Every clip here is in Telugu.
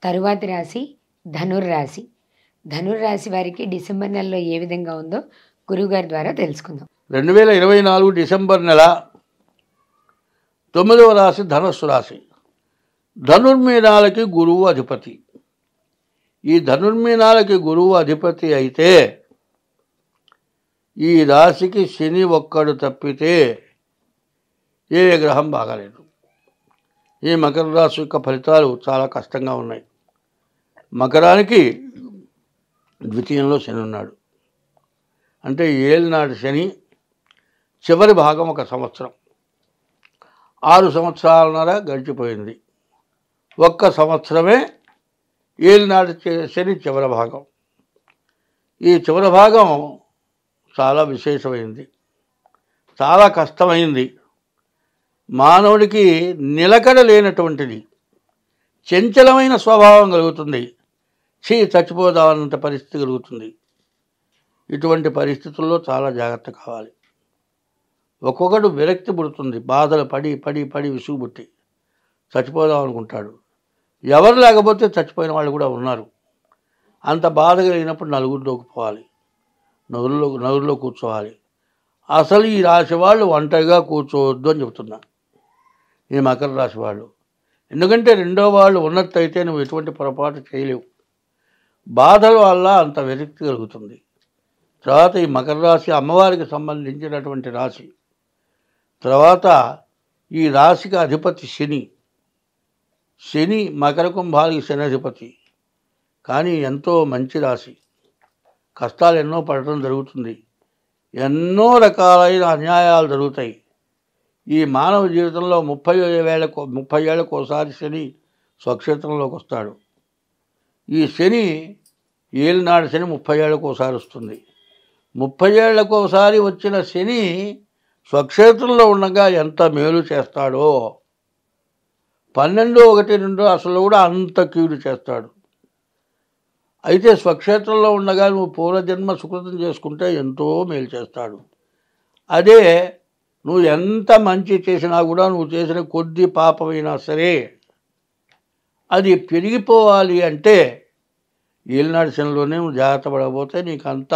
తరువాతి రాశి ధనుర్రాశి. ధనుర్రాశి వారికి డిసెంబర్ నెలలో ఏ విధంగా ఉందో గురువుగారి ద్వారా తెలుసుకుందాం. 2024 డిసెంబర్ నెల 9వ రాశి ధనుస్సు రాశి. ధనుర్మీనాలకి గురువు అధిపతి. ఈ ధనుర్మీనాలకి గురువు అధిపతి అయితే ఈ రాశికి శని ఒక్కడు తప్పితే ఏ గ్రహం బాగాలేదు. ఈ మకర రాశి యొక్క ఫలితాలు చాలా కష్టంగా ఉన్నాయి. మకరానికి ద్వితీయంలో శని ఉన్నాడు. అంటే ఏలినాటి శని చివరి భాగం 1 సంవత్సరం, 6 సంవత్సరాలన్నర గడిచిపోయింది. 1 సంవత్సరమే ఏలినాటి శని చివరి భాగం. ఈ చివరి భాగం చాలా విశేషమైంది, చాలా కష్టమైంది. మానవుడికి నిలకడ లేనటువంటిది, చంచలమైన స్వభావం కలుగుతుంది. చచ్చిపోదామన్నంత పరిస్థితి కలుగుతుంది. ఇటువంటి పరిస్థితుల్లో చాలా జాగ్రత్త కావాలి. ఒక్కొక్కడు విరక్తి పుడుతుంది, బాధలు పడి పడి పడి విసుగుబుట్టి చచ్చిపోదాం అనుకుంటాడు. ఎవరు లేకపోతే చచ్చిపోయిన వాళ్ళు కూడా ఉన్నారు. అంత బాధ కలిగినప్పుడు నలుగురిలోకి పోవాలి, నలుగురిలో కూర్చోవాలి. అసలు ఈ రాశి వాళ్ళు ఒంటరిగా కూర్చోవద్దు అని చెబుతున్నా, ఈ మకర రాశి వాళ్ళు. ఎందుకంటే రెండో వాళ్ళు ఉన్నట్టయితే నువ్వు ఎటువంటి పొరపాటు చేయలేవు. బాధల వల్ల అంత విరక్తి కలుగుతుంది. తర్వాత ఈ మకర రాశి అమ్మవారికి సంబంధించినటువంటి రాశి. తర్వాత ఈ రాశికి అధిపతి శని. శని మకర కుంభాలకి శని అధిపతి. కానీ ఎంతో మంచి రాశి. కష్టాలు ఎన్నో పడటం జరుగుతుంది, ఎన్నో రకాలైన అన్యాయాలు జరుగుతాయి. ఈ మానవ జీవితంలో 30 ఏళ్ళకు ఒకసారి శని స్వక్షేత్రంలోకి వస్తాడు. ఈ శని ఏలినాడు శని 30 ఏళ్ళకు ఒకసారి వస్తుంది. 30 ఏళ్ళకు ఒకసారి వచ్చిన శని స్వక్షేత్రంలో ఉండగా ఎంత మేలు చేస్తాడో, 12, 1, 2 అసలు కూడా అంత కీడు చేస్తాడు. అయితే స్వక్షేత్రంలో ఉండగా నువ్వు పూర్వజన్మ సుకృతం చేసుకుంటే ఎంతో మేలు చేస్తాడు. అదే నువ్వు ఎంత మంచి చేసినా కూడా నువ్వు చేసిన కొద్ది పాపమైనా సరే అది పెరిగిపోవాలి అంటే ఏలినాడు శనిలోనే నువ్వు జాగ్రత్త పడకపోతే నీకు అంత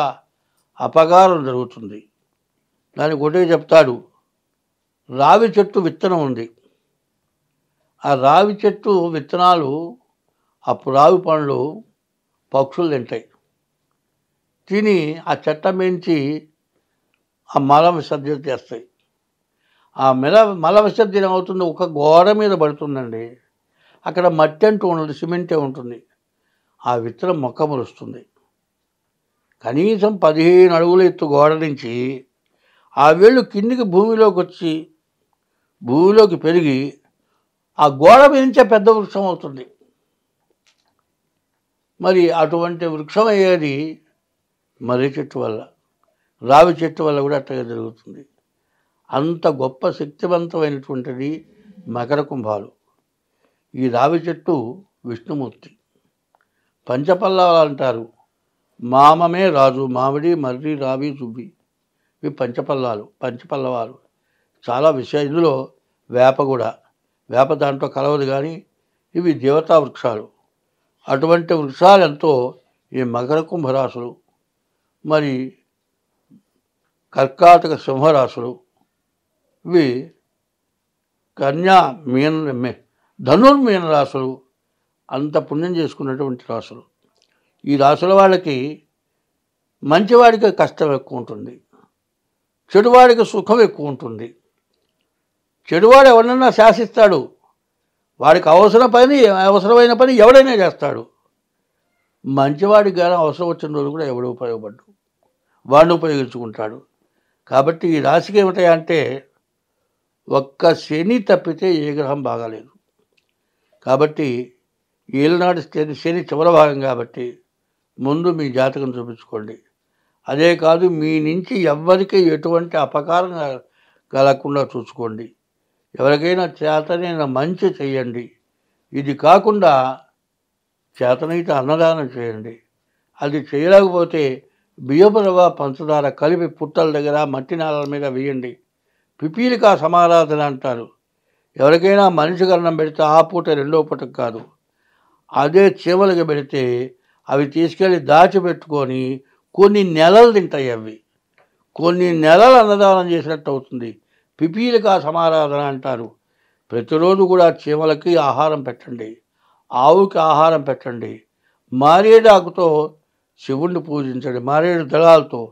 అపకారం జరుగుతుంది. దానికి ఒకటే చెప్తాడు, రావి చెట్టు విత్తనం ఉంది. ఆ రావి చెట్టు విత్తనాలు, అప్పుడు రావి పండ్లు పక్షులు తింటాయి. తిని ఆ చెట్ట మించి ఆ మల విసర్జన చేస్తాయి. ఆ మల విసర్జన అవుతుంది, ఒక గోడ మీద పడుతుందండి. అక్కడ మట్టి అంటూ ఉండదు, సిమెంటే ఉంటుంది. ఆ విత్తనం మొక్క మొలుస్తుంది. కనీసం 15 అడుగుల ఎత్తు గోడ నుంచి ఆ వేళ్ళు కిందికి భూమిలోకి వచ్చి భూమిలోకి పెరిగి ఆ గోడ మించే పెద్ద వృక్షం అవుతుంది. మరి అటువంటి వృక్షం అయ్యేది మర్రి చెట్టు వల్ల, రావి చెట్టు వల్ల కూడా అట్టగా జరుగుతుంది. అంత గొప్ప శక్తివంతమైనటువంటిది మకర కుంభాలు. ఈ రావి చెట్టు విష్ణుమూర్తి. పంచపల్లవాలు అంటారు. మామమే రాజు, మామిడి, మర్రి, రావి, సుబ్బి, ఇవి పంచపల్లవాలు. చాలా విషయం. ఇందులో వేప కూడా, వేప దాంట్లో కలవదు, కానీ ఇవి దేవతా వృక్షాలు. అటువంటి వృక్షాలు ఎంతో ఈ మకర కుంభరాశులు, మరి కర్కాటక సింహరాశులు, ఇవి కన్యా ధనుర్మీన రాశులు అంత పుణ్యం చేసుకున్నటువంటి రాశులు. ఈ రాశుల వాళ్ళకి మంచివాడికి కష్టం ఎక్కువ ఉంటుంది, చెడువాడికి సుఖం ఎక్కువ ఉంటుంది. చెడువాడు ఎవరినైనా శాసిస్తాడు, వాడికి అవసరమైన పని ఎవడైనా చేస్తాడు. మంచివాడికి కానీ అవసరం వచ్చిన రోజు కూడా ఎవడు ఉపయోగపడ్డు, వాడిని ఉపయోగించుకుంటాడు. కాబట్టి ఈ రాశికి ఏమిటాయంటే ఒక్క శని తప్పితే ఏ గ్రహం బాగాలేదు. కాబట్టి ఏలినాడు శని చివరి భాగం కాబట్టి ముందు మీ జాతకం చూపించుకోండి. అదే కాదు, మీ నుంచి ఎవ్వరికి ఎటువంటి అపకారం కలగకుండా చూసుకోండి. ఎవరికైనా చేతనైన మంచి చేయండి. ఇది కాకుండా చేతనైతే అన్నదానం చేయండి. అది చేయలేకపోతే బియ్యపు రవ్వ పంచదార కలిపి పుట్టల దగ్గర మట్టి నేలల మీద వేయండి. పిపీలికా సమారాధన అంటారు. ఎవరికైనా మనిషికి అన్నం పెడితే ఆ పూట రెండో పూటకు కాదు, అదే చీమలకి పెడితే అవి తీసుకెళ్ళి దాచిపెట్టుకొని కొన్ని నెలలు తింటాయి. అవి కొన్ని నెలలు అన్నదానం చేసినట్టు అవుతుంది. పిపీలికా సమారాధన అంటారు. ప్రతిరోజు కూడా చీమలకి ఆహారం పెట్టండి, ఆవుకి ఆహారం పెట్టండి. మారేడాకుతో శివుణ్ణి పూజించండి, మారేడు దళాలతో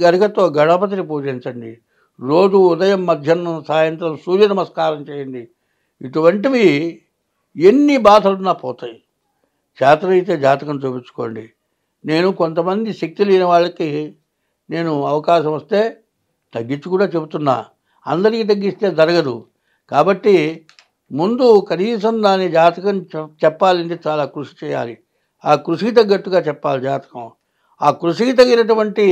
గరికతో గణపతిని పూజించండి. రోజు ఉదయం, మధ్యాహ్నం, సాయంత్రం సూర్య నమస్కారం చేయండి. ఇటువంటివి ఎన్ని బాధలున్నా పోతాయి. చేతనైతే జాతకం చూపించుకోండి. నేను కొంతమంది శక్తి లేని వాళ్ళకి నేను అవకాశం వస్తే తగ్గించి కూడా చెబుతున్నా. అందరికీ తగ్గిస్తే జరగదు. కాబట్టి ముందు కనీసం దాని జాతకం చెప్పాలంటే చాలా కృషి చేయాలి. ఆ కృషికి తగ్గట్టుగా చెప్పాలి జాతకం. ఆ కృషికి తగినటువంటి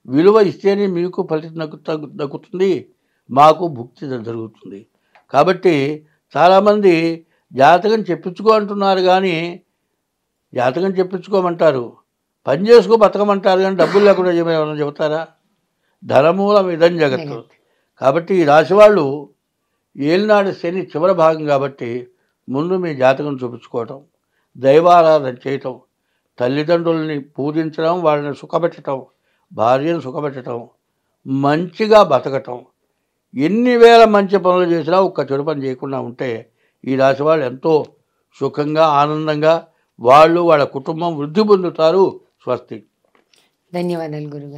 విలువ ఇస్తేనే మీకు ఫలితం దక్కుతుంది, మాకు భుక్తి జరుగుతుంది. కాబట్టి చాలామంది జాతకం చెప్పించుకో అంటున్నారు, కానీ జాతకం చెప్పించుకోమంటారు, పని చేసుకో బతకమంటారు, కానీ డబ్బులు లేకుండా ఏమైనా చెబుతారా? ధనమూలం ఇదం జగత్తు. కాబట్టి ఈ రాశి వాళ్ళు ఏలినాడు శని చివరి భాగం కాబట్టి ముందు మీ జాతకం చూపించుకోవటం, దైవారాధన చేయటం, తల్లిదండ్రుల్ని పూజించడం, వాళ్ళని సుఖపెట్టడం, భార్యను సుఖపెట్టడం, మంచిగా బతకటం. ఎన్ని వేల మంచి పనులు చేసినా ఒక్క చెడు పని చేయకుండా ఉంటే ఈ రాశి వాళ్ళు ఎంతో సుఖంగా, ఆనందంగా వాళ్ళ కుటుంబం వృద్ధి పొందుతారు. స్వస్తి. ధన్యవాదాలు గురుగారు.